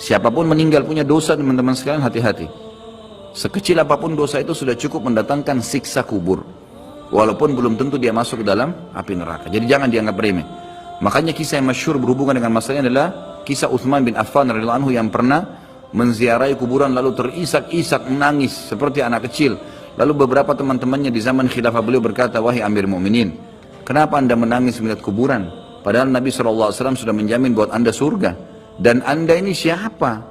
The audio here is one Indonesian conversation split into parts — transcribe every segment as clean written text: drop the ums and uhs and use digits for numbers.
Siapapun meninggal punya dosa, teman-teman sekalian, hati-hati. Sekecil apapun dosa itu sudah cukup mendatangkan siksa kubur. Walaupun belum tentu dia masuk ke dalam api neraka. Jadi jangan dianggap remeh. Makanya kisah yang masyhur berhubungan dengan masalah ini adalah kisah Utsman bin Affan radhiyallahu anhu yang pernah menziarahi kuburan lalu terisak-isak menangis seperti anak kecil. Lalu beberapa teman-temannya di zaman khilafah beliau berkata, "Wahai Amir Mukminin, kenapa anda menangis melihat kuburan? Padahal Nabi SAW sudah menjamin buat anda surga. Dan anda ini siapa?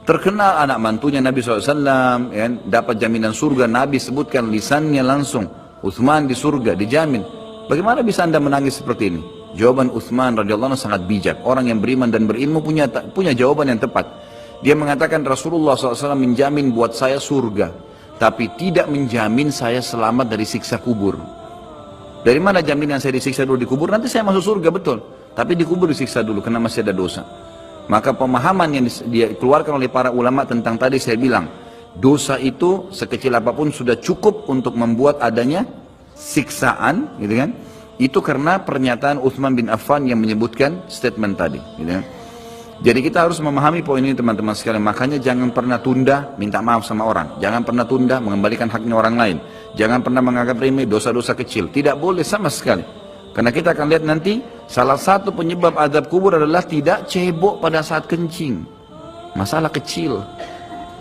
Terkenal anak mantunya Nabi SAW, ya, dapat jaminan surga. Nabi sebutkan lisannya langsung, Utsman di surga, dijamin. Bagaimana bisa anda menangis seperti ini?" Jawaban Utsman radhiyallahu anhu sangat bijak. Orang yang beriman dan berilmu punya jawaban yang tepat. Dia mengatakan, Rasulullah SAW menjamin buat saya surga, tapi tidak menjamin saya selamat dari siksa kubur. Dari mana jaminan saya disiksa dulu di kubur? Nanti saya masuk surga, betul. Tapi di kubur disiksa dulu karena masih ada dosa. Maka pemahaman yang dikeluarkan oleh para ulama tentang tadi saya bilang, dosa itu sekecil apapun sudah cukup untuk membuat adanya siksaan, gitu kan? Itu karena pernyataan Utsman bin Affan yang menyebutkan statement tadi, gitu kan? Jadi kita harus memahami poin ini, teman-teman sekalian. Makanya jangan pernah tunda minta maaf sama orang. Jangan pernah tunda mengembalikan haknya orang lain. Jangan pernah menganggap remeh dosa-dosa kecil. Tidak boleh sama sekali. Karena kita akan lihat nanti salah satu penyebab azab kubur adalah tidak cebok pada saat kencing. Masalah kecil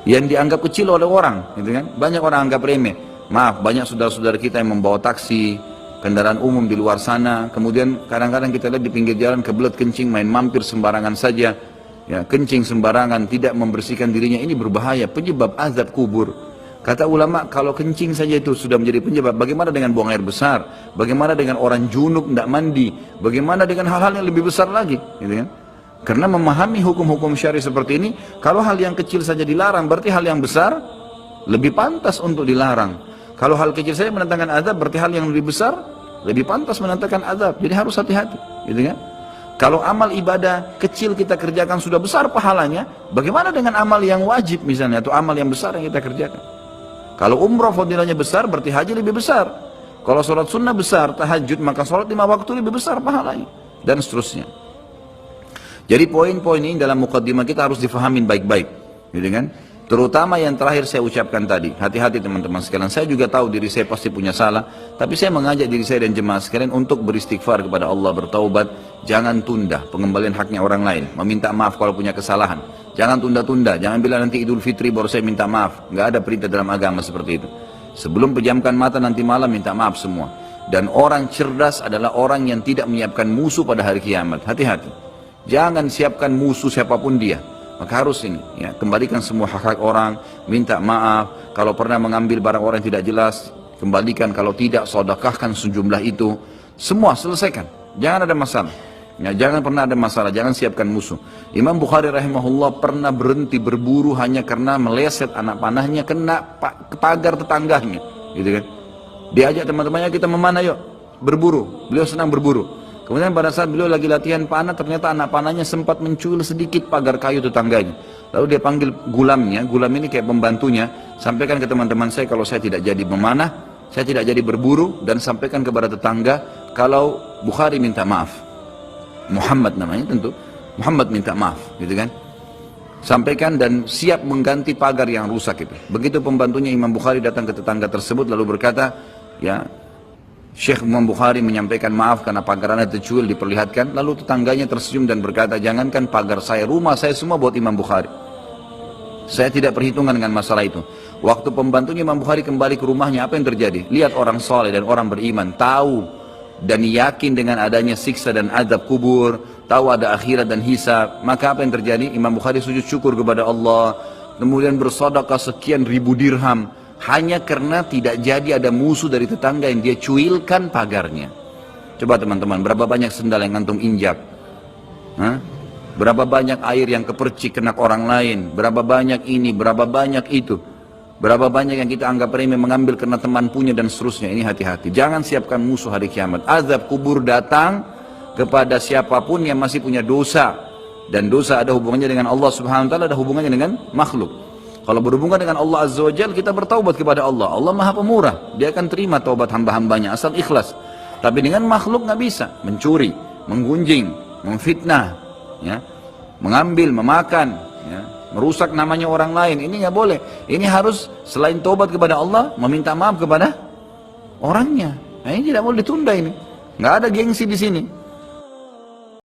yang dianggap kecil oleh orang, gitu kan? Banyak orang anggap remeh. Maaf, banyak saudara-saudara kita yang membawa taksi, kendaraan umum di luar sana, kemudian kadang-kadang kita lihat di pinggir jalan kebelet kencing, main mampir sembarangan saja, ya, kencing sembarangan, tidak membersihkan dirinya. Ini berbahaya, penyebab azab kubur. Kata ulama, kalau kencing saja itu sudah menjadi penyebab, bagaimana dengan buang air besar? Bagaimana dengan orang junub tidak mandi? Bagaimana dengan hal-hal yang lebih besar lagi, gitu kan? Karena memahami hukum-hukum syari seperti ini, kalau hal yang kecil saja dilarang, berarti hal yang besar lebih pantas untuk dilarang. Kalau hal kecil saja mendatangkan azab, berarti hal yang lebih besar lebih pantas mendatangkan azab. Jadi harus hati-hati, gitu kan? Kalau amal ibadah kecil kita kerjakan sudah besar pahalanya, bagaimana dengan amal yang wajib misalnya, atau amal yang besar yang kita kerjakan? Kalau umrah fadilahnya besar, berarti haji lebih besar. Kalau sholat sunnah besar, tahajud, maka sholat 5 waktu lebih besar pahalanya, dan seterusnya. Jadi poin-poin ini dalam mukaddimah kita harus difahamin baik-baik, gitu kan? Terutama yang terakhir saya ucapkan tadi, hati-hati teman-teman sekalian. Saya juga tahu diri saya pasti punya salah, tapi saya mengajak diri saya dan jemaah sekalian untuk beristighfar kepada Allah, bertaubat. Jangan tunda pengembalian haknya orang lain, meminta maaf kalau punya kesalahan. Jangan tunda-tunda, jangan bilang nanti Idul Fitri baru saya minta maaf. Nggak ada perintah dalam agama seperti itu. Sebelum pejamkan mata nanti malam minta maaf semua. Dan orang cerdas adalah orang yang tidak menyiapkan musuh pada hari kiamat. Hati-hati, jangan siapkan musuh siapapun dia. Maka harus ini, ya, kembalikan semua hak-hak orang, minta maaf. Kalau pernah mengambil barang orang yang tidak jelas, kembalikan. Kalau tidak, sedekahkan sejumlah itu. Semua selesaikan, jangan ada masalah. Ya, jangan pernah ada masalah, jangan siapkan musuh. Imam Bukhari rahimahullah pernah berhenti berburu hanya karena meleset anak panahnya kena pagar tetangganya, gitu kan? Diajak teman-temannya, kita memanah yuk, berburu. Beliau senang berburu. Kemudian pada saat beliau lagi latihan panah, ternyata anak panahnya sempat mencuil sedikit pagar kayu tetangganya. Lalu dia panggil gulamnya, gulam ini kayak pembantunya, sampaikan ke teman-teman saya kalau saya tidak jadi memanah, saya tidak jadi berburu, dan sampaikan kepada tetangga kalau Bukhari minta maaf. Muhammad namanya tentu, Muhammad minta maaf, gitu kan? Sampaikan dan siap mengganti pagar yang rusak itu. Begitu pembantunya Imam Bukhari datang ke tetangga tersebut lalu berkata, ya, Syekh Imam Bukhari menyampaikan maaf karena pagar anda tercuil, diperlihatkan. Lalu tetangganya tersenyum dan berkata, jangankan pagar saya, rumah saya semua buat Imam Bukhari. Saya tidak perhitungan dengan masalah itu. Waktu pembantunya Imam Bukhari kembali ke rumahnya, apa yang terjadi? Lihat orang soleh dan orang beriman, tahu dan yakin dengan adanya siksa dan azab kubur, tahu ada akhirat dan hisab. Maka apa yang terjadi? Imam Bukhari sujud syukur kepada Allah, kemudian bersedekah sekian ribu dirham, hanya karena tidak jadi ada musuh dari tetangga yang dia cuilkan pagarnya. Coba teman-teman, berapa banyak sendal yang antum injak? Hah? Berapa banyak air yang kepercik kena orang lain? Berapa banyak ini, berapa banyak itu? Berapa banyak yang kita anggap remeh mengambil karena teman punya dan seterusnya. Ini hati-hati, jangan siapkan musuh hari kiamat. Azab kubur datang kepada siapapun yang masih punya dosa. Dan dosa ada hubungannya dengan Allah subhanahu wa ta'ala, ada hubungannya dengan makhluk. Kalau berhubungan dengan Allah Azza wa Jalla, kita bertaubat kepada Allah. Allah Maha Pemurah, Dia akan terima taubat hamba-hambanya asal ikhlas. Tapi dengan makhluk nggak bisa, mencuri, menggunjing, memfitnah, ya, mengambil, memakan, ya, merusak namanya orang lain. Ini nggak boleh. Ini harus selain tobat kepada Allah, meminta maaf kepada orangnya. Nah, ini tidak boleh ditunda ini. Nggak ada gengsi di sini.